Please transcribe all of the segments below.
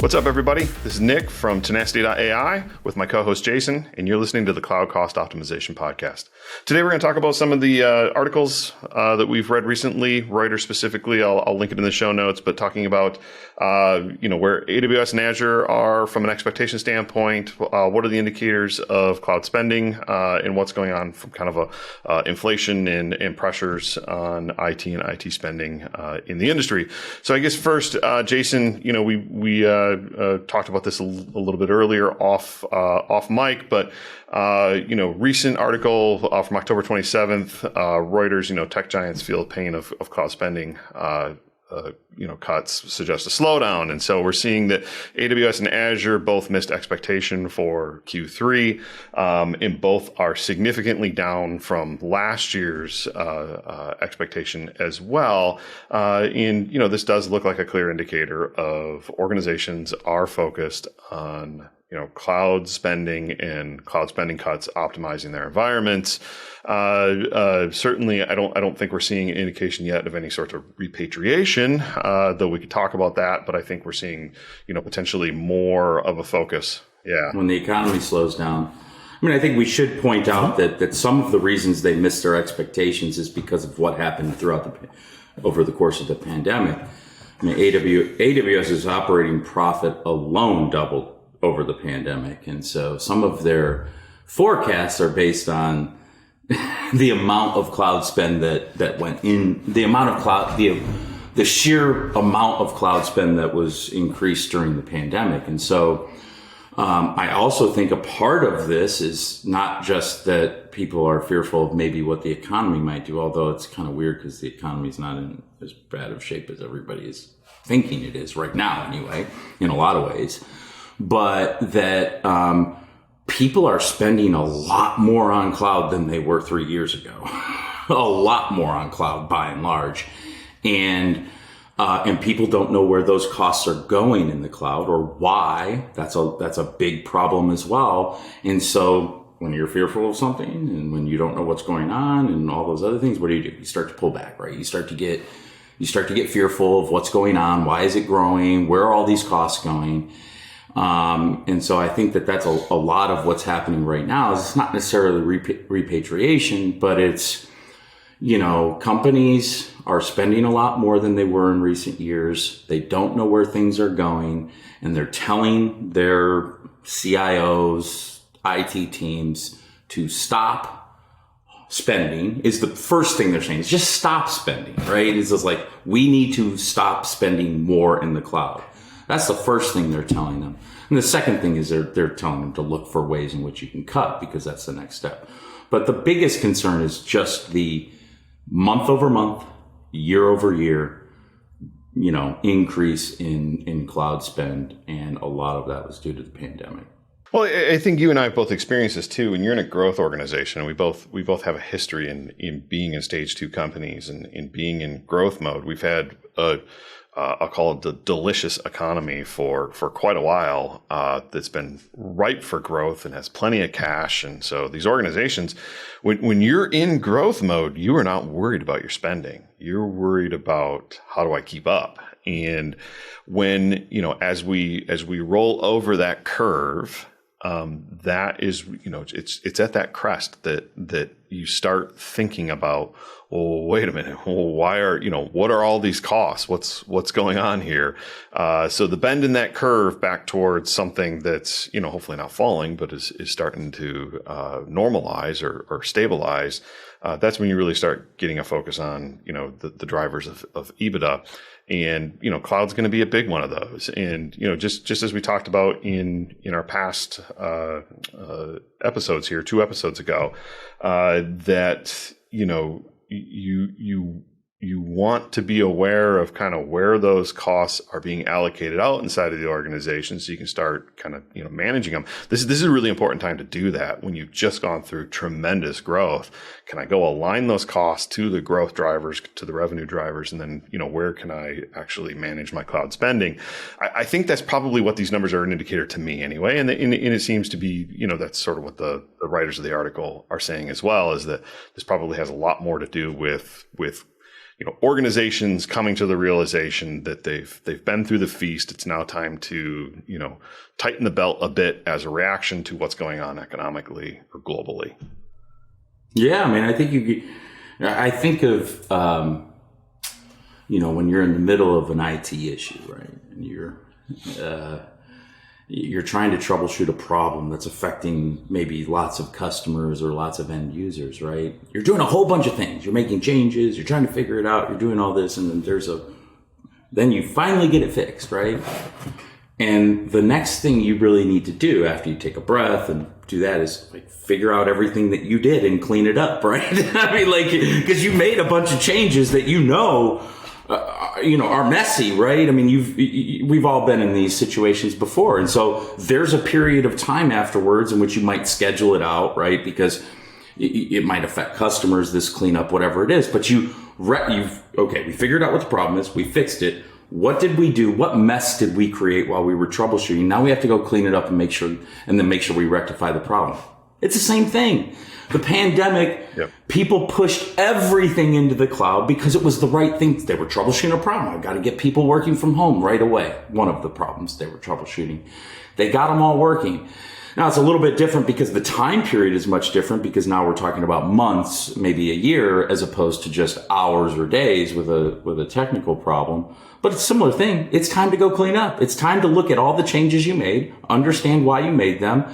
What's up, everybody? This is Nick from Tenacity.ai with my co-host Jason, and you're listening to the Cloud Cost Optimization Podcast. Today, we're going to talk about some of the articles that we've read recently, Reuters specifically. I'll link it in the show notes, but talking about where AWS and Azure are from an expectation standpoint, what are the indicators of cloud spending, and what's going on from kind of a inflation and pressures on IT and IT spending in the industry. So I guess first, Jason, we talked about this a little bit earlier off mic, but recent article from October 27th, Reuters, tech giants feel pain of cloud spending. Cuts suggest a slowdown. And so we're seeing that AWS and Azure both missed expectation for Q3, and both are significantly down from last year's expectation as well. This does look like a clear indicator of organizations are focused on cloud spending and cloud spending cuts, optimizing their environments. Certainly, I don't think we're seeing an indication yet of any sort of repatriation, though we could talk about that. But I think we're seeing, potentially more of a focus. Yeah. When the economy slows down. I think we should point out that some of the reasons they missed their expectations is because of what happened over the course of the pandemic. AWS's operating profit alone doubled over the pandemic. And so some of their forecasts are based on the amount of cloud spend that went in, the sheer amount of cloud spend that was increased during the pandemic. And so I also think a part of this is not just that people are fearful of maybe what the economy might do, although it's kind of weird because the economy is not in as bad of shape as everybody is thinking it is right now anyway, in a lot of ways. But that people are spending a lot more on cloud than they were 3 years ago. A lot more on cloud by and large. And people don't know where those costs are going in the cloud or why. That's a big problem as well. And so when you're fearful of something and when you don't know what's going on and all those other things, what do? You start to pull back, right? You start to get fearful of what's going on. Why is it growing? Where are all these costs going? And so I think that's a lot of what's happening right now. It's not necessarily repatriation, but it's, companies are spending a lot more than they were in recent years. They don't know where things are going, and they're telling their CIOs, IT teams to stop spending is the first thing they're saying. It's just stop spending, right? It's just like, we need to stop spending more in the cloud. That's the first thing they're telling them. And the second thing is they're telling them to look for ways in which you can cut, because that's the next step. But the biggest concern is just the month over month, year over year, increase in cloud spend. And a lot of that was due to the pandemic. Well, I think you and I have both experienced this too. When you're in a growth organization, and we both have a history in being in stage 2 companies and in being in growth mode. We've had I'll call it the delicious economy for quite a while, that's been ripe for growth and has plenty of cash. And so these organizations, when you're in growth mode, you are not worried about your spending. You're worried about, how do I keep up? And when, as we roll over that curve, that is, it's at that crest that you start thinking about, well, wait a minute. Well, why are, what are all these costs? What's going on here? So the bend in that curve back towards something that's, hopefully not falling, but is starting to, normalize or stabilize. That's when you really start getting a focus on, the drivers of EBITDA. And, cloud's going to be a big one of those. And, just as we talked about in our past, episodes here, 2 episodes ago, that, you want to be aware of kind of where those costs are being allocated out inside of the organization, so you can start kind of, managing them. This is a really important time to do that when you've just gone through tremendous growth. Can I go align those costs to the growth drivers, to the revenue drivers, and then, where can I actually manage my cloud spending? I think that's probably what these numbers are an indicator to me anyway. And it seems to be, that's sort of what the writers of the article are saying as well, is that this probably has a lot more to do with organizations coming to the realization that they've been through the feast. It's now time to, tighten the belt a bit as a reaction to what's going on economically or globally. Yeah, I mean, I think of, when you're in the middle of an IT issue, right? And you're trying to troubleshoot a problem that's affecting maybe lots of customers or lots of end users, right? You're doing a whole bunch of things. You're making changes. You're trying to figure it out. You're doing all this. And then you finally get it fixed, right? And the next thing you really need to do after you take a breath and do that is figure out everything that you did and clean it up, right? I mean, because you made a bunch of changes that are messy, right? I mean, we've all been in these situations before. And so there's a period of time afterwards in which you might schedule it out, right? Because it might affect customers, this cleanup, whatever it is. But we figured out what the problem is. We fixed it. What did we do? What mess did we create while we were troubleshooting? Now we have to go clean it up and make sure we rectify the problem. It's the same thing. The pandemic, People pushed everything into the cloud because it was the right thing. They were troubleshooting a problem. I've got to get people working from home right away. One of the problems they were troubleshooting. They got them all working. Now it's a little bit different because the time period is much different, because now we're talking about months, maybe a year, as opposed to just hours or days with a technical problem. But it's a similar thing. It's time to go clean up. It's time to look at all the changes you made, understand why you made them,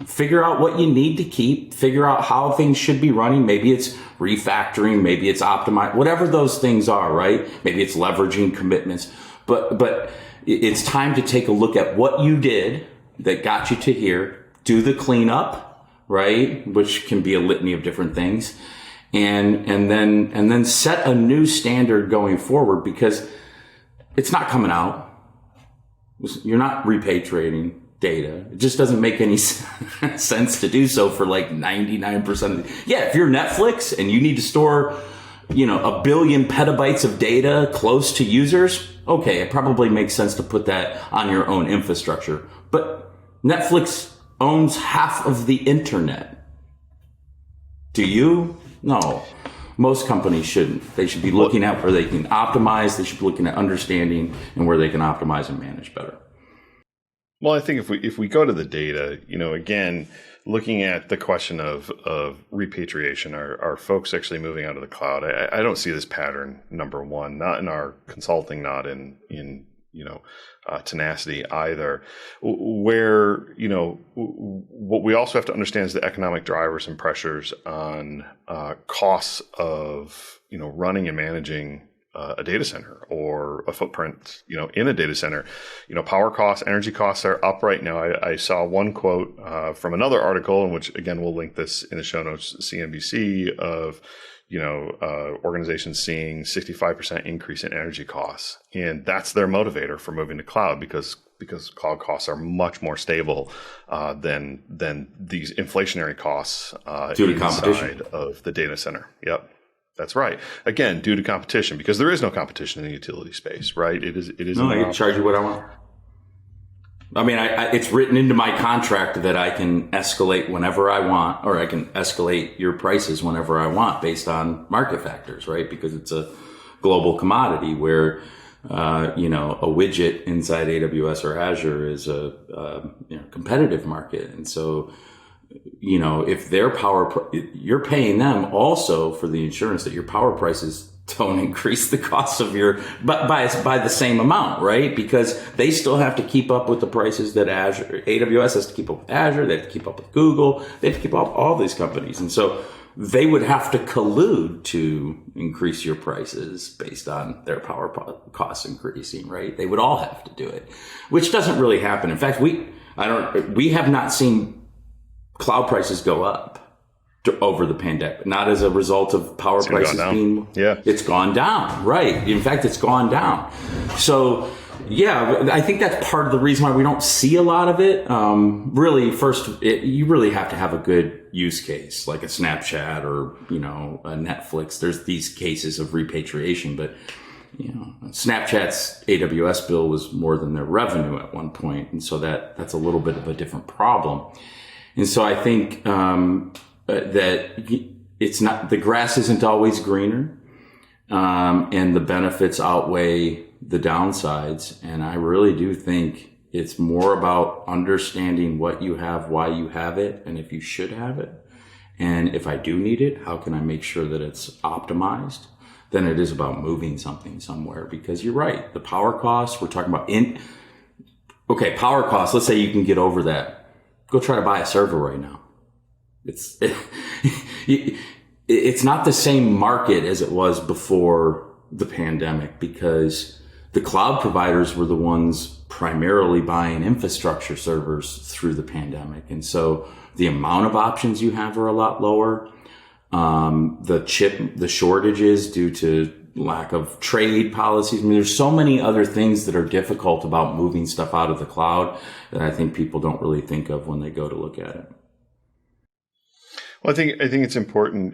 figure out what you need to keep, figure out how things should be running. Maybe it's refactoring, maybe it's optimizing, whatever those things are, right? Maybe it's leveraging commitments. But it's time to take a look at what you did that got you to here, do the cleanup, right? Which can be a litany of different things. And then set a new standard going forward, because it's not coming out. You're not repatriating data. It just doesn't make any sense to do so for 99% of the. Yeah, if you're Netflix and you need to store, 1 billion petabytes of data close to users, okay, it probably makes sense to put that on your own infrastructure. But Netflix owns half of the internet. Do you? No. Most companies shouldn't. They should be looking at where they can optimize. They should be looking at understanding and where they can optimize and manage better. Well, I think if we go to the data, again, looking at the question of repatriation, are folks actually moving out of the cloud? I don't see this pattern, number one, not in our consulting, not in tenacity either. Where, what we also have to understand is the economic drivers and pressures on costs of, running and managing a data center or a footprint, in a data center. Power costs, energy costs are up right now. I saw one quote from another article, in which, again, we'll link this in the show notes, CNBC, of organizations seeing 65% increase in energy costs, and that's their motivator for moving to cloud, because cloud costs are much more stable than these inflationary costs due to competition inside of the data center. Yep. That's right. Again, due to competition, because there is no competition in the utility space, right? It is. No, I can charge you what I want. I mean, it's written into my contract that I can escalate whenever I want, or I can escalate your prices whenever I want based on market factors, right? Because it's a global commodity where, a widget inside AWS or Azure is a competitive market. And so, if their you're paying them also for the insurance that your power prices don't increase the cost of by the same amount, right? Because they still have to keep up with the prices that AWS has to keep up with Azure. They have to keep up with Google. They have to keep up with all these companies. And so they would have to collude to increase your prices based on their power costs increasing, right? They would all have to do it, which doesn't really happen. In fact, we have not seen cloud prices go up over the pandemic, not as a result of power prices being, it's gone down, right? In fact, it's gone down. So, I think that's part of the reason why we don't see a lot of it. Really, first, you really have to have a good use case, like a Snapchat or, a Netflix. There's these cases of repatriation, but, Snapchat's AWS bill was more than their revenue at one point. And so that's a little bit of a different problem. And so I think that it's not, the grass isn't always greener. and the benefits outweigh the downsides. And I really do think it's more about understanding what you have, why you have it, and if you should have it. And if I do need it, how can I make sure that it's optimized? Than it is about moving something somewhere. Because you're right, the power costs, we're talking about power costs, let's say you can get over that. Go try to buy a server right now. It's not the same market as it was before the pandemic, because the cloud providers were the ones primarily buying infrastructure servers through the pandemic. And so the amount of options you have are a lot lower. The shortages due to lack of trade policies. I mean, there's so many other things that are difficult about moving stuff out of the cloud that I think people don't really think of when they go to look at it. Well, I think it's important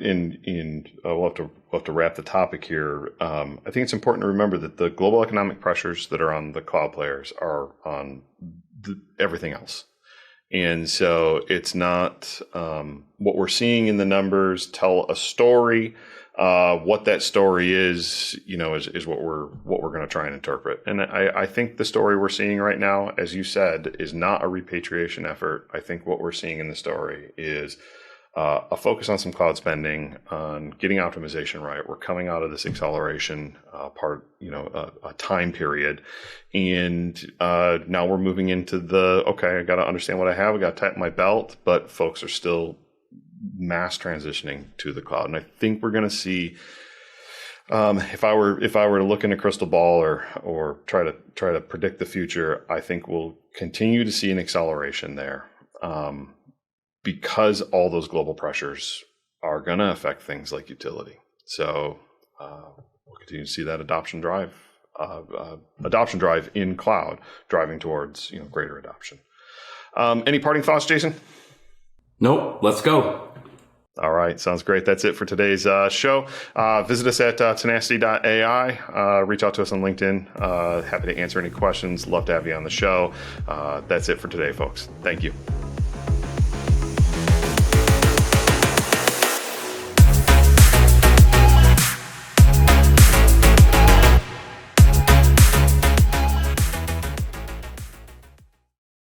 we'll have to wrap the topic here. I think it's important to remember that the global economic pressures that are on the cloud players are on everything else. And so it's not what we're seeing in the numbers tell a story. What that story is what we're going to try and interpret. And I think the story we're seeing right now, as you said, is not a repatriation effort. I think what we're seeing in the story is a focus on some cloud spending, on getting optimization right. We're coming out of this acceleration a time period. And now we're moving into I got to understand what I have. I got to tighten my belt, but folks are still mass transitioning to the cloud. And I think we're going to see, if I were to look in a crystal ball or try to predict the future, I think we'll continue to see an acceleration there. Because all those global pressures are going to affect things like utility. So we'll continue to see that adoption drive in cloud driving towards greater adoption. Any parting thoughts, Jason? Nope. Let's go. All right. Sounds great. That's it for today's show. Visit us at tenacity.ai. Reach out to us on LinkedIn. Happy to answer any questions. Love to have you on the show. That's it for today, folks. Thank you.